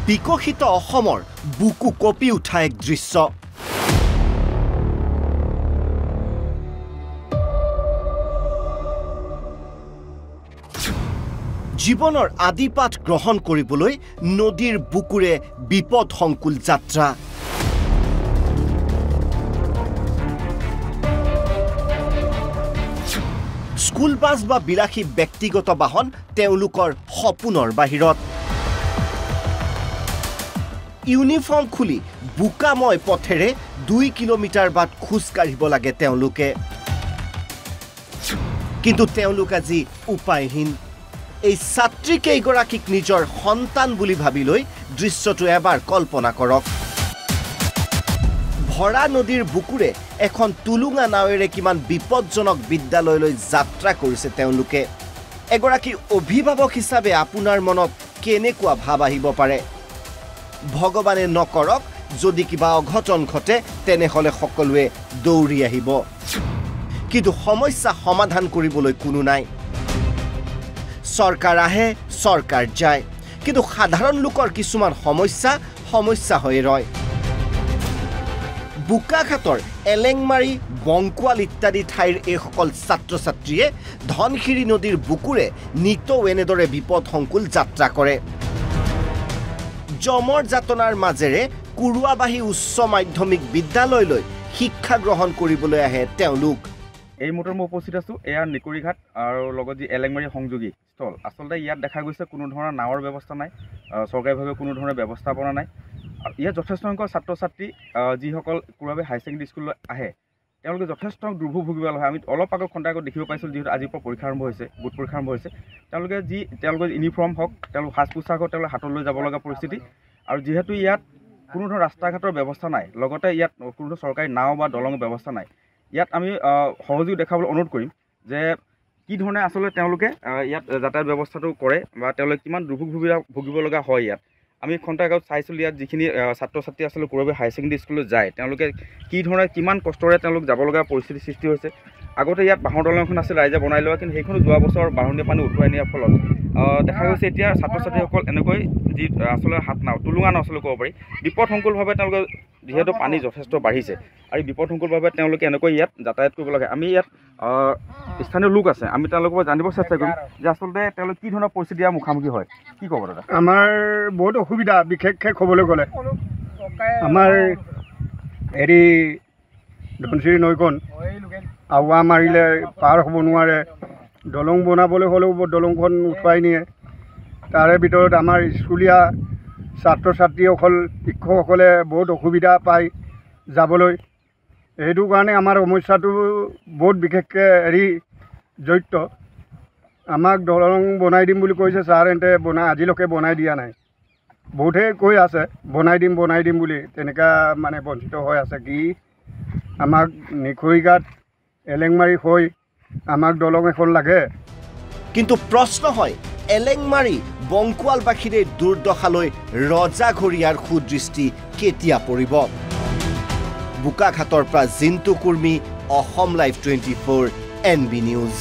বিকশিত অসমৰ বুকু কপি উঠা এক দৃশ্য জীৱনৰ আদিপাঠ গ্ৰহণ কৰিবলৈ নদীৰ বুকুৰে বিপদ সংকুল যাত্ৰা স্কুল বাছ বা বিলাসী ব্যক্তিগত বাহন তেওঁলোকৰ সপোনৰ বাহিৰত ইউনিফৰ্ম খুলি বুকাময় পথেৰে 2 কিলোমিটাৰ বাট খোজ কাঢ়িব লাগে তেওঁলোকে কিন্তু তেওঁলোক আজি উপায়হীন এই ছাত্ৰী কেইগৰাকীক নিজৰ সন্তান বুলি ভাবি লৈ দৃশ্যটো এবাৰ কল্পনা কৰক ভৰা নদীৰ বুকুৰে এখন তুলুঙা নাৱেৰে কিমান বিপদজনক বিদ্যালয়লৈ যাত্ৰা কৰিছে তেওঁলোকে এগৰাকী অভিভাৱক হিচাপে আপোনাৰ মনত কেনেকুৱা ভাৱ আহিব পাৰে ভগৱানে নকৰক যদি কিবা অঘটন ঘটে তেনেহলে সকলোৱে দৌৰি আহিব কিন্তু সমস্যা সমাধান কৰিবলৈ কোনো নাই সৰকাৰ আহে সৰকাৰ যায় কিন্তু সাধাৰণ লোকৰ কিছুমান সমস্যা হৈ ৰয় বুকাঘাটৰ এলেংমাৰী বংকুৱাল ইত্যাদি ঠাইৰ এই সকল ছাত্ৰ ছাত্ৰীয়ে ধনশিৰি নদীৰ বুকুৰে নিতৌ এনেদৰে বিপদ সংকুল যাত্ৰা কৰে জমৰ যাতনাৰ মাজেৰে কুৰুৱাবাহী উচ্চ মাধ্যমিক বিদ্যালয়লৈ শিক্ষা গ্ৰহণ কৰিবলৈ আহে তেওঁলোক এই মুহূৰ্তত মই উপস্থিত আছোঁ এয়া নিকুৰিঘাট আৰু লগত যি এলেংমাৰী সংযোগী স্থল আচলতে ইয়াত দেখা গৈছে কোনো ধৰণৰ নাৱৰ ব্যৱস্থা নাই চৰকাৰীভাৱে কোনো ধৰণৰ ব্যৱস্থাপনা নাই ইয়াত যথেষ্ট সংখ্যক ছাত্ৰ ছাত্ৰী যিসকল কুৰুৱাবাহী হাই ছেকেণ্ডেৰী স্কুললৈ আহে তেওঁলোকে যথেষ্ট দুৰ্ভোগ ভুগিব লগা হয় আমি অলপ আগত খন্তেক দেখিব পাইছিলোঁ যিহেতু আজিৰ পৰা পৰীক্ষা আৰম্ভ হৈছে গোট পৰীক্ষা আৰম্ভ হৈছে তেওঁলোকৰ ইউনিফৰ্ম হওক তেওঁলোক সাজ পোছাক হওক তেওঁলোকে হাতত লৈ যাব লগা পৰিস্থিতি আৰু যিহেতু ইয়াত কোনো ধৰণৰ ৰাস্তা ঘাটৰ ব্যৱস্থা নাই লগতে ইয়াত কোনো চৰকাৰী নাও বা দলঙৰ ব্যৱস্থা নাই ইয়াত আমি সহযোগ দেখাবলৈ অনুৰোধ কৰিম যে কি ধৰণে আচলতে তেওঁলোকে ইয়াত যাতায়াত ব্যৱস্থাটো কৰে বা তেওঁলোকে কিমান দুৰ্ভোগ ভুগিব লগা হয় ইয়াত আমি খন্তেক আগত চাইছিলোঁ ইয়াত যিখিনি ছাত্ৰ ছাত্ৰী আচলতে কুৰুৱাবাহী হাই ছেকেণ্ডেৰী স্কুললৈ যায় তেওঁলোকে কি ধৰণে কিমান কষ্টৰে তেওঁলোক যাব লগা পৰিস্থিতিৰ সৃষ্টি হৈছে আগতে ইয়াত বাঁহৰ দলং এখন আছিল ৰাইজে বনাই লোৱা কিন্তু সেইখনো যোৱা বছৰ বাঢ়নীয়া পানী উঠুৱাই নিয়াৰ ফলত দেখা গৈছে এতিয়া ছাত্ৰ ছাত্ৰীসকল এনেকৈ যি আচলতে হাত নাও টুলুঙা নাও আচলতে ক'ব পাৰি বিপদসংকুলভাৱে তেওঁলোকে যিহেতু পানী যথেষ্ট বাঢ়িছে আৰু বিপদসংকুলভাৱে তেওঁলোকে এনেকৈ ইয়াত যাতায়াত কৰিব লাগে আমি ইয়াত স্থানীয় লোক আছে আমি তেওঁলোকৰ পৰা জানিব চেষ্টা কৰিম যে আচলতে তেওঁলোকে কি ধৰণৰ পৰিস্থিতিৰ মুখামুখি হয় কি ক'ব দাদা আমাৰ বহুত অসুবিধা বিশেষকৈ ক'বলৈ গ'লে আমাৰ হেৰি ধনশিৰি নৈখন আওৱা মাৰিলে পাৰ হ'ব নোৱাৰে দলং বনাবলৈ হ'লেও দলংখন উঠুৱাই নিয়ে তাৰে ভিতৰত আমাৰ স্কুলীয়া ছাত্ৰ ছাত্ৰীসকল শিক্ষকসকলে বহুত অসুবিধা পায় যাবলৈ সেইটো কাৰণে আমাৰ সমস্যাটো বহুত বিশেষকৈ জড়িত আমাক দলং বনাই দিম বুলি কৈছে ছাৰ এন্তে আজিলৈকে বনাই দিয়া নাই বহুতে কৈ আছে বনাই দিম বুলি তেনেকুৱা মানে বঞ্চিত হৈ আছে কি আমাক নিকুৰিঘাট এলেংমাৰী হৈ আমাক দলং এখন লাগে কিন্তু প্ৰশ্ন হয় এলেংমাৰী বংকুৱালবাসীৰ দুৰ্দশালৈ ৰজাঘৰীয়াৰ সুদৃষ্টি কেতিয়া পৰিব বোকাঘাটৰ পৰা Jintu Kurmi Assam live 24 NB news